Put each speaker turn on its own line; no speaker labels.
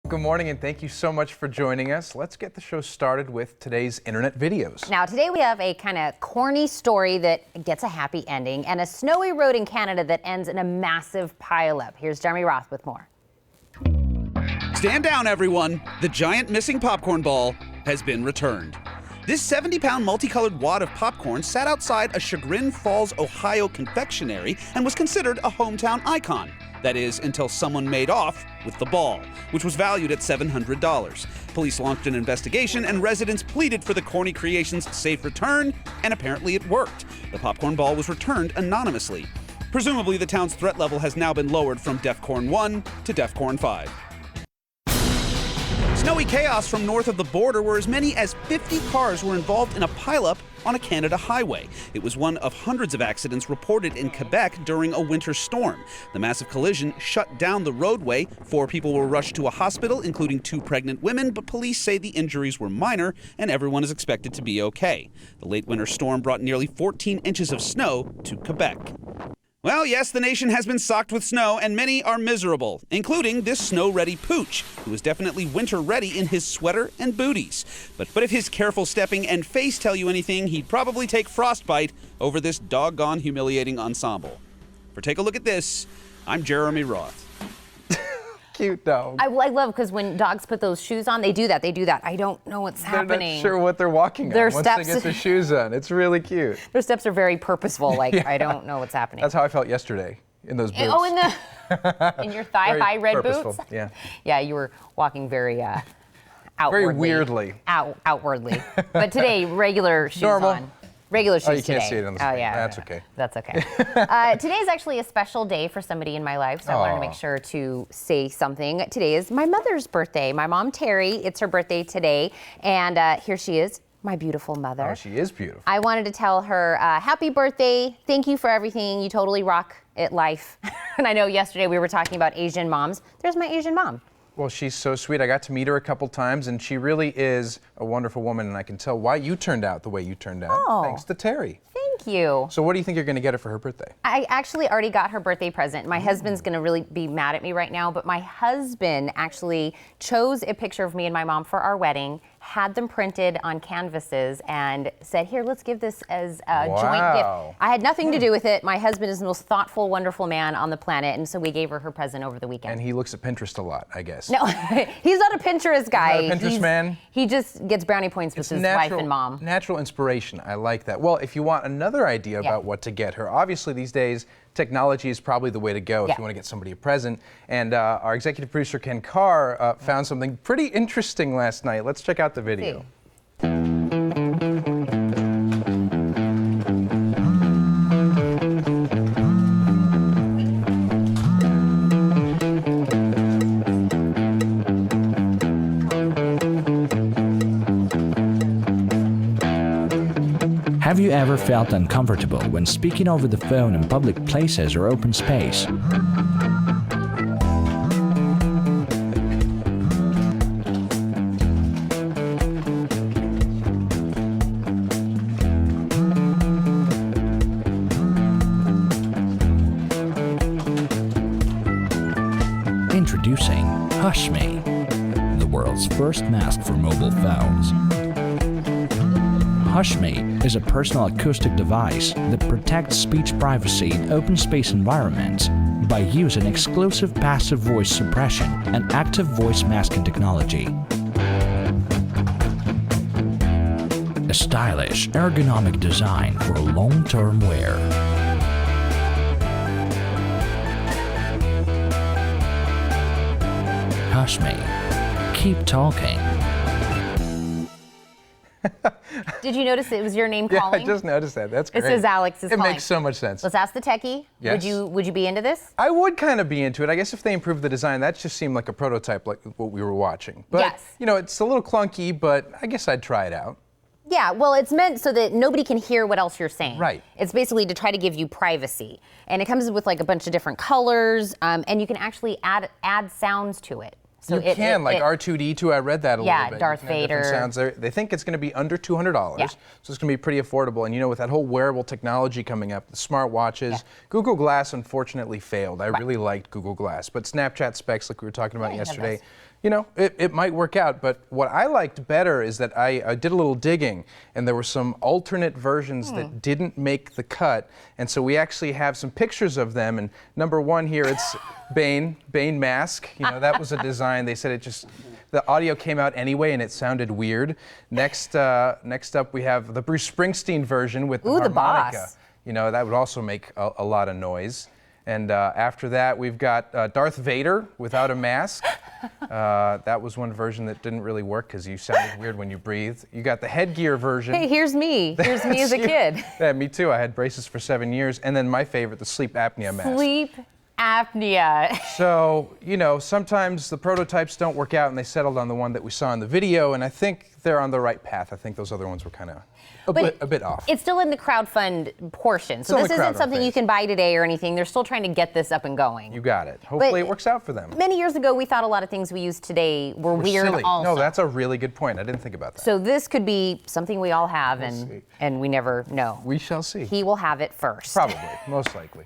Good morning and thank you so much for joining us. Let's get the show started with today's internet videos.
Now today we have a kind of corny story that gets a happy ending and a snowy road in Canada that ends in a massive pileup. Here's Jeremy Roth with more.
Stand down, everyone. The giant missing popcorn ball has been returned. This 70-pound multicolored wad of popcorn sat outside a Chagrin Falls, Ohio confectionery and was considered a hometown icon. That is, until someone made off with the ball, which was valued at $700. Police launched an investigation and residents pleaded for the corny creation's safe return, and apparently it worked. The popcorn ball was returned anonymously. Presumably, the town's threat level has now been lowered from DEFCON 1 to DEFCON 5. Snowy chaos from north of the border where as many as 50 cars were involved in a pileup on a Canada highway. It was one of hundreds of accidents reported in Quebec during a winter storm. The massive collision shut down the roadway. 4 people were rushed to a hospital, including 2 pregnant women, but police say the injuries were minor and everyone is expected to be okay. The late winter storm brought nearly 14 inches of snow to Quebec. Well, yes, the nation has been socked with snow, and many are miserable, including this snow-ready pooch, who is definitely winter-ready in his sweater and booties. But if his careful stepping and face tell you anything, he'd probably take frostbite over this doggone humiliating ensemble. For Take a Look at This, I'm Jeremy Roth.
Cute dog.
I love because when dogs put those shoes on, they do that. I don't know what's happening.
They're not sure what they're walking on once they get the shoes on. It's really cute.
Their steps are very purposeful. Like,
Yeah.
I don't know what's happening.
That's how I felt yesterday in those boots.
Oh, in your thigh-high red
purposeful.
boots?
Yeah.
Yeah, you were walking very outwardly.
Very weirdly.
Outwardly. But today, regular shoes
Normal.
on. Regular shoes today.
Oh, you can't see it on the screen.
Oh, yeah.
That's okay.
That's okay. Today is actually a special day for somebody in my life, so I wanted to make sure to say something. Today is my mother's birthday. My mom, Terry, it's her birthday today, and here she is, my beautiful mother.
Oh, she is beautiful.
I wanted to tell her, happy birthday. Thank you for everything. You totally rock it life. And I know yesterday we were talking about Asian moms. There's my Asian mom.
Well, she's so sweet. I got to meet her a couple times, and she really is a wonderful woman, and I can tell why you turned out the way you turned out.
Oh.
Thanks to Terry.
Thank you.
So what do you think you're going to get her for her birthday?
I actually already got her birthday present. My husband's going to really be mad at me right now, but my husband actually chose a picture of me and my mom for our wedding, had them printed on canvases, and said, here, let's give this as a joint gift. I had nothing to do with it. My husband is the most thoughtful, wonderful man on the planet, and so we gave her present over the weekend.
And he looks at Pinterest a lot, I guess.
No, he's not a Pinterest guy.
He's not a Pinterest man?
He just gets brownie points with his wife and mom.
Natural inspiration. I like that. Well, if you want another idea about what to get her, obviously these days, technology is probably the way to go if you want to get somebody a present. And our executive producer, Ken Carr, found something pretty interesting last night. Let's check out the video.
Have you ever felt uncomfortable when speaking over the phone in public places or open space? Introducing HushMe, the world's first mask for mobile phones. HushMe is a personal acoustic device that protects speech privacy in open space environments by using exclusive passive voice suppression and active voice masking technology. A stylish, ergonomic design for long-term wear. HushMe. Keep talking.
Did you notice it was your name calling?
Yeah, I just noticed that. That's great.
It says Alex is calling.
It makes so much sense.
Let's ask the techie.
Yes.
Would you be into this?
I would kind of be into it. I guess if they improved the design, that just seemed like a prototype like what we were watching. But,
yes.
You know, it's a little clunky, but I guess I'd try it out.
Yeah, well, it's meant so that nobody can hear what else you're saying.
Right.
It's basically to try to give you privacy. And it comes with like a bunch of different colors, and you can actually add sounds to it. So
you can, like R2-D2, I read that a little bit.
Yeah, Darth Vader.
Sounds there. They think it's going to be under $200,
Yeah.
so it's going to be pretty affordable. And you know, with that whole wearable technology coming up, the smartwatches, Google Glass unfortunately failed. I really liked Google Glass, but Snapchat specs, like we were talking about yesterday, you know, it might work out. But what I liked better is that I did a little digging, and there were some alternate versions that didn't make the cut. And so we actually have some pictures of them. And number one here, it's Bane mask. You know, that was a design. They said the audio came out anyway, and it sounded weird. Next up, we have the Bruce Springsteen version with the harmonica.
The boss.
You know, that would also make a lot of noise. And after that, we've got Darth Vader without a mask. That was one version that didn't really work because you sounded weird when you breathed. You got the headgear version.
Hey, here's me. Here's me as a kid.
Yeah, me too. I had braces for 7 years. And then my favorite, the sleep apnea mask.
Sleep apnea.
So, you know, sometimes the prototypes don't work out, and they settled on the one that we saw in the video, and I think they're on the right path. I think those other ones were kind of a bit off.
It's still in the crowdfund portion, so this isn't something you can buy today or anything. They're still trying to get this up and going.
You got it. Hopefully it works out for them.
Many years ago, we thought a lot of things we use today were weird
silly.
also.
No, that's a really good point. I didn't think about that.
So this could be something we all have, and we never know.
We shall see.
He will have it first.
Probably, most likely.